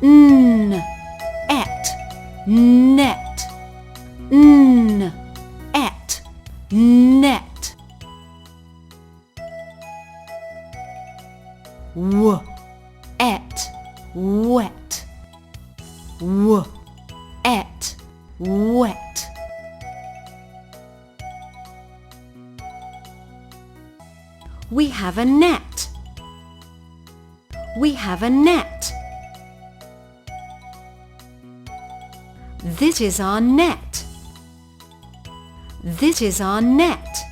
net, net. Wet, wet. We have a net. We have a net. This is our net. This is our net.